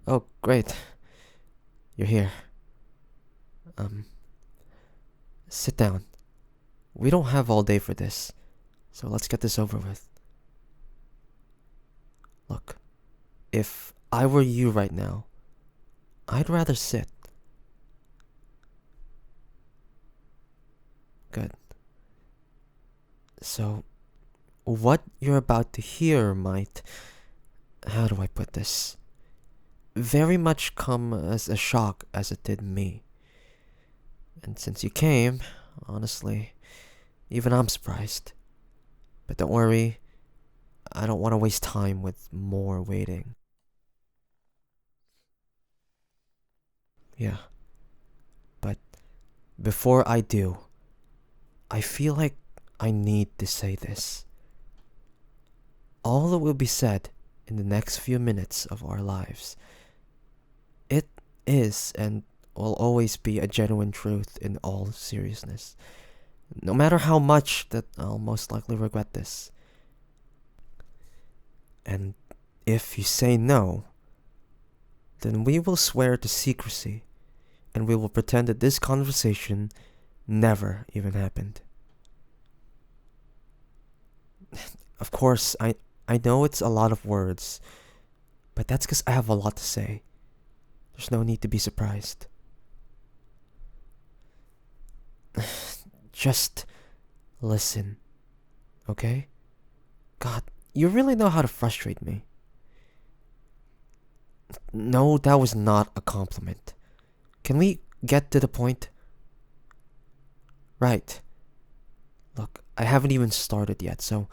Oh, great. You're here. Um, Sit down. We don't have all day for this, so let's get this over with. Look, if I were you right now, I'd rather sit. Good. So, what you're about to hear might, how do I put this, very much come as a shock as it did me. And since you came, honestly, even I'm surprised. But don't worry, I don't want to waste time with more waiting. Yeah, but before I do, I feel like I need to say this. All that will be said in the next few minutes of our lives, it is and will always be a genuine truth in all seriousness. No matter how much that I'll most likely regret this. And if you say no, then we will swear to secrecy and we will pretend that this conversation never even happened. Of course, I know it's a lot of words, but that's because I have a lot to say. There's no need to be surprised. Just listen, okay? God, you really know how to frustrate me. No, that was not a compliment. Can we get to the point? Right. Look, I haven't even started yet, so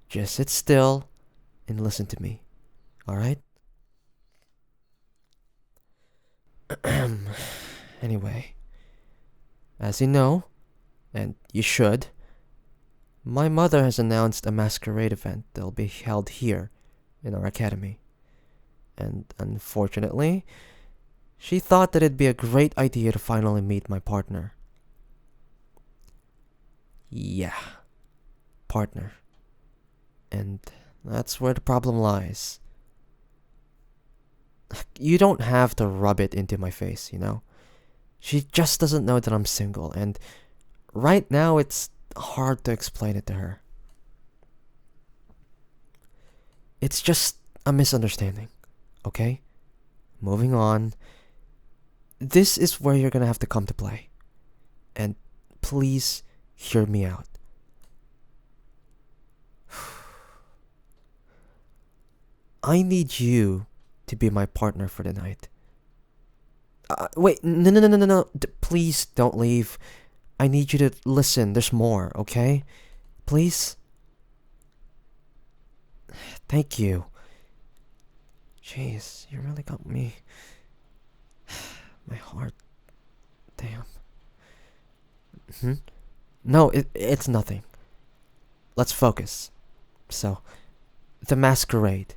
just sit still and listen to me, alright? Anyway, as you know, and you should, my mother has announced a masquerade event that'll be held here in our academy. And unfortunately, she thought that it'd be a great idea to finally meet my partner. Yeah, partner. And that's where the problem lies. You don't have to rub it into my face, you know? She just doesn't know that I'm single, and right now it's hard to explain it to her. It's just a misunderstanding, okay? Moving on. This is where you're gonna have to come to play. And please hear me out. I need you to be my partner for the night. Wait, no. Please don't leave. I need you to listen. There's more, okay? Please? Thank you. Jeez, you really got me. My heart. Damn. Hmm? No, it's nothing. Let's focus. So, the masquerade.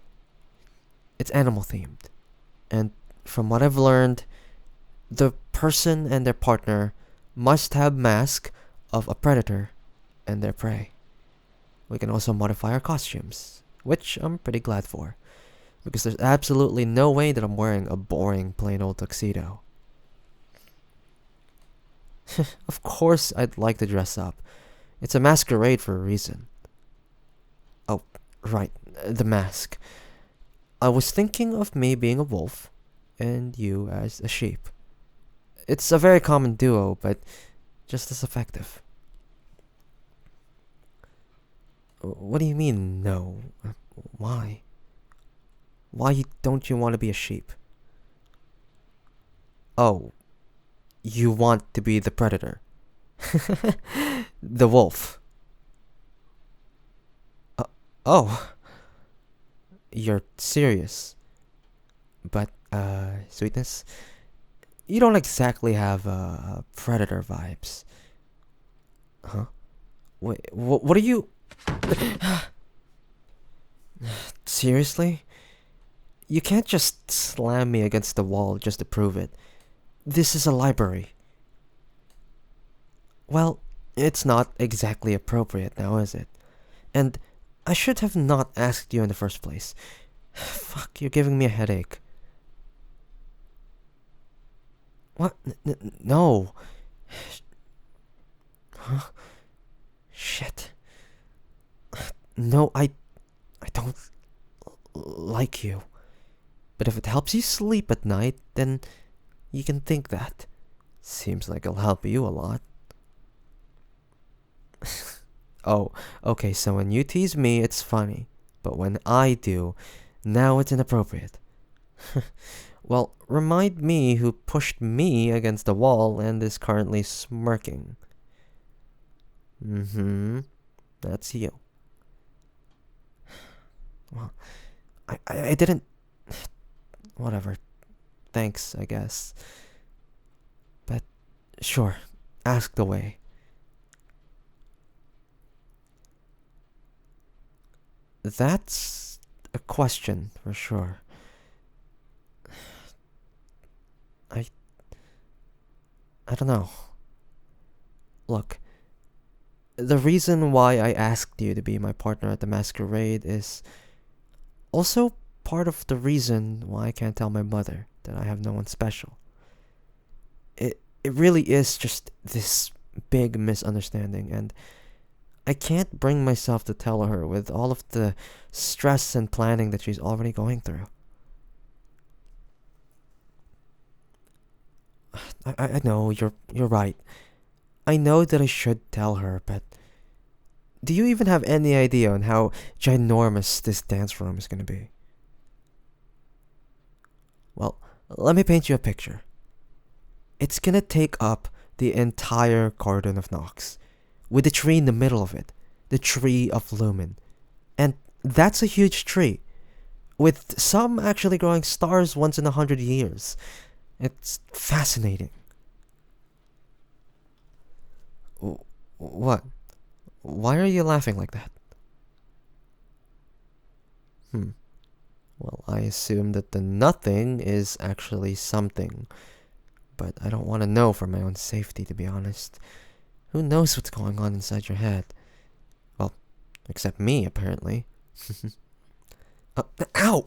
It's animal themed. And from what I've learned, the person and their partner must have mask of a predator and their prey. We can also modify our costumes, which I'm pretty glad for, because there's absolutely no way that I'm wearing a boring plain old tuxedo. Of course I'd like to dress up. It's a masquerade for a reason. Oh, right, the mask. I was thinking of me being a wolf and you as a sheep. It's a very common duo, but just as effective. What do you mean, no? Why? Why don't you want to be a sheep? Oh, you want to be the predator. The wolf. Oh, you're serious. But, sweetness, you don't exactly have predator vibes. Huh? Wait, what are you... Seriously? You can't just slam me against the wall just to prove it. This is a library. Well, it's not exactly appropriate now, is it? And I should have not asked you in the first place. Fuck, you're giving me a headache. What? No. Huh? Shit. No, I don't like you. But if it helps you sleep at night, then you can think that. Seems like it'll help you a lot. Oh, okay, so when you tease me, it's funny. But when I do, now it's inappropriate. Well, remind me who pushed me against the wall and is currently smirking. Mm-hmm. That's you. Well, I didn't. Whatever. Thanks, I guess. But sure, ask away. That's a question for sure. I I don't know. Look, the reason why I asked you to be my partner at the masquerade is also part of the reason why I can't tell my mother that I have no one special. It really is just this big misunderstanding, and I can't bring myself to tell her with all of the stress and planning that she's already going through. I know you're right. I know that I should tell her, but do you even have any idea on how ginormous this dance room is gonna be? Well, let me paint you a picture. It's gonna take up the entire Garden of Nox, with a tree in the middle of it, the Tree of Lumen. And that's a huge tree, with some actually growing stars once in 100 years. It's fascinating. What? Why are you laughing like that? Hmm. Well, I assume that the nothing is actually something, but I don't want to know for my own safety, to be honest. Who knows what's going on inside your head? Well, except me, apparently. Ow!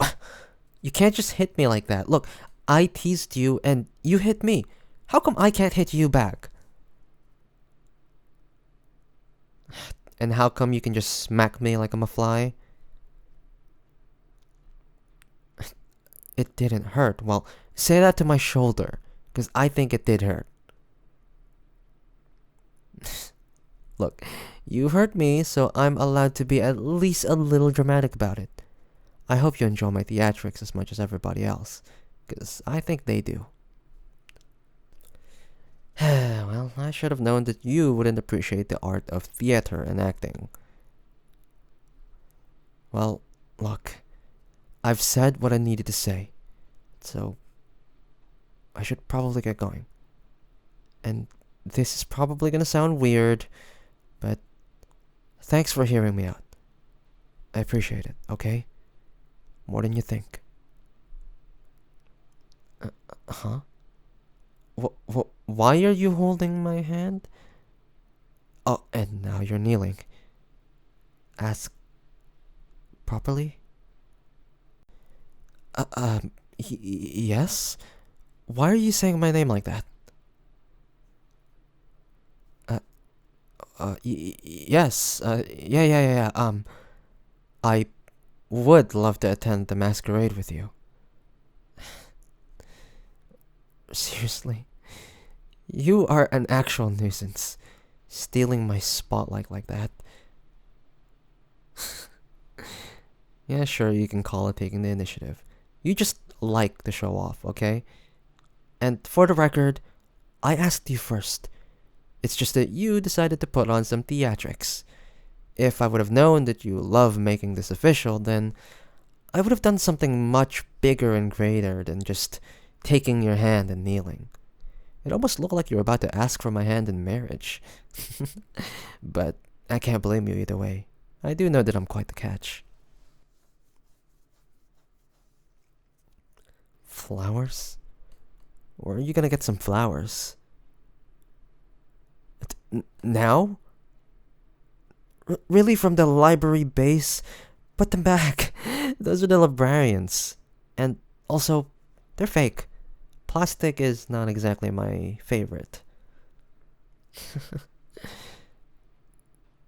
You can't just hit me like that. Look, I teased you and you hit me. How come I can't hit you back? And how come you can just smack me like I'm a fly? It didn't hurt. Well, say that to my shoulder, because I think it did hurt. Look, you hurt me, so I'm allowed to be at least a little dramatic about it. I hope you enjoy my theatrics as much as everybody else, because I think they do. Well, I should have known that you wouldn't appreciate the art of theater and acting. Well, look, I've said what I needed to say, so I should probably get going. And this is probably gonna sound weird, but thanks for hearing me out. I appreciate it, okay? More than you think. Huh? Why are you holding my hand? Oh, and now you're kneeling. Ask properly? Yes? Why are you saying my name like that? Yes, yeah. I would love to attend the masquerade with you. Seriously? You are an actual nuisance. Stealing my spotlight like that. Yeah, sure, you can call it taking the initiative. You just like to show off, okay? And for the record, I asked you first. It's just that you decided to put on some theatrics. If I would have known that you love making this official, then I would have done something much bigger and greater than just taking your hand and kneeling. It almost looked like you were about to ask for my hand in marriage. But I can't blame you either way. I do know that I'm quite the catch. Flowers? Where are you gonna get some flowers? Now? Really, from the library base? Put them back. Those are the librarians. And also, they're fake. plastic is not exactly my favorite.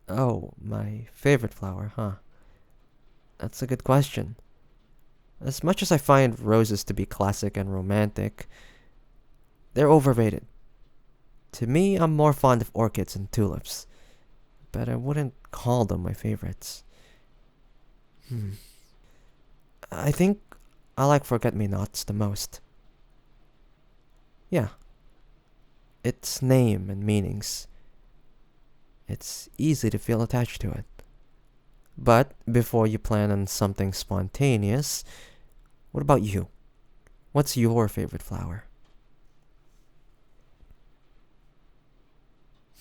Oh, my favorite flower, huh? That's a good question. As much as I find roses to be classic and romantic, they're overrated. To me, I'm more fond of orchids and tulips, but I wouldn't call them my favorites. Hmm. I think I like forget-me-nots the most. Yeah, its name and meanings. It's easy to feel attached to it. But before you plan on something spontaneous, what about you? What's your favorite flower?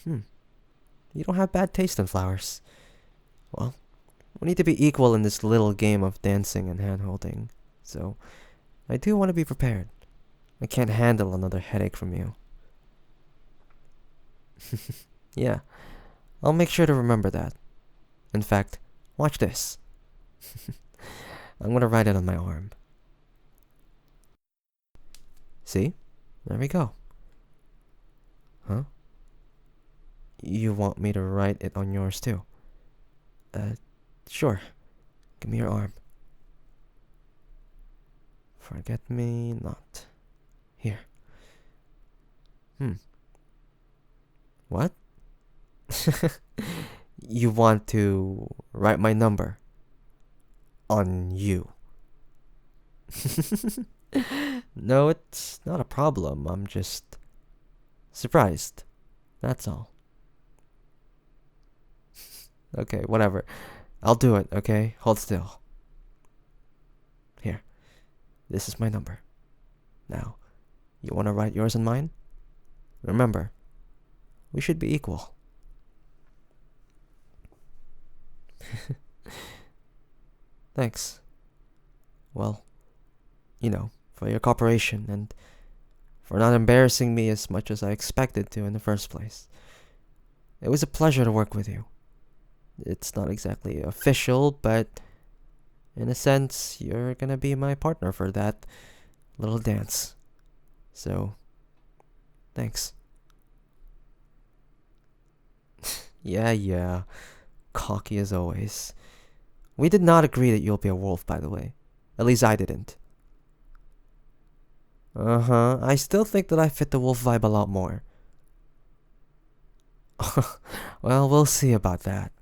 Hmm, you don't have bad taste in flowers. Well, we need to be equal in this little game of dancing and hand-holding. So, I do want to be prepared. I can't handle another headache from you. Yeah, I'll make sure to remember that. In fact, watch this. I'm gonna write it on my arm. See? There we go. Huh? You want me to write it on yours too? Uh, sure. Give me your arm. Forget me not. Here. Hmm. What? You want to write my number on you? No, it's not a problem. I'm just surprised. That's all. Okay, whatever. I'll do it, okay? Hold still. Here. This is my number. Now, you want to write yours and mine? Remember, we should be equal. Thanks. Well, for your cooperation and for not embarrassing me as much as I expected to in the first place. It was a pleasure to work with you. It's not exactly official, but in a sense, you're gonna be my partner for that little dance. So, thanks. Yeah. Cocky as always. We did not agree that you'll be a wolf, by the way. At least I didn't. Uh-huh. I still think that I fit the wolf vibe a lot more. Well, we'll see about that.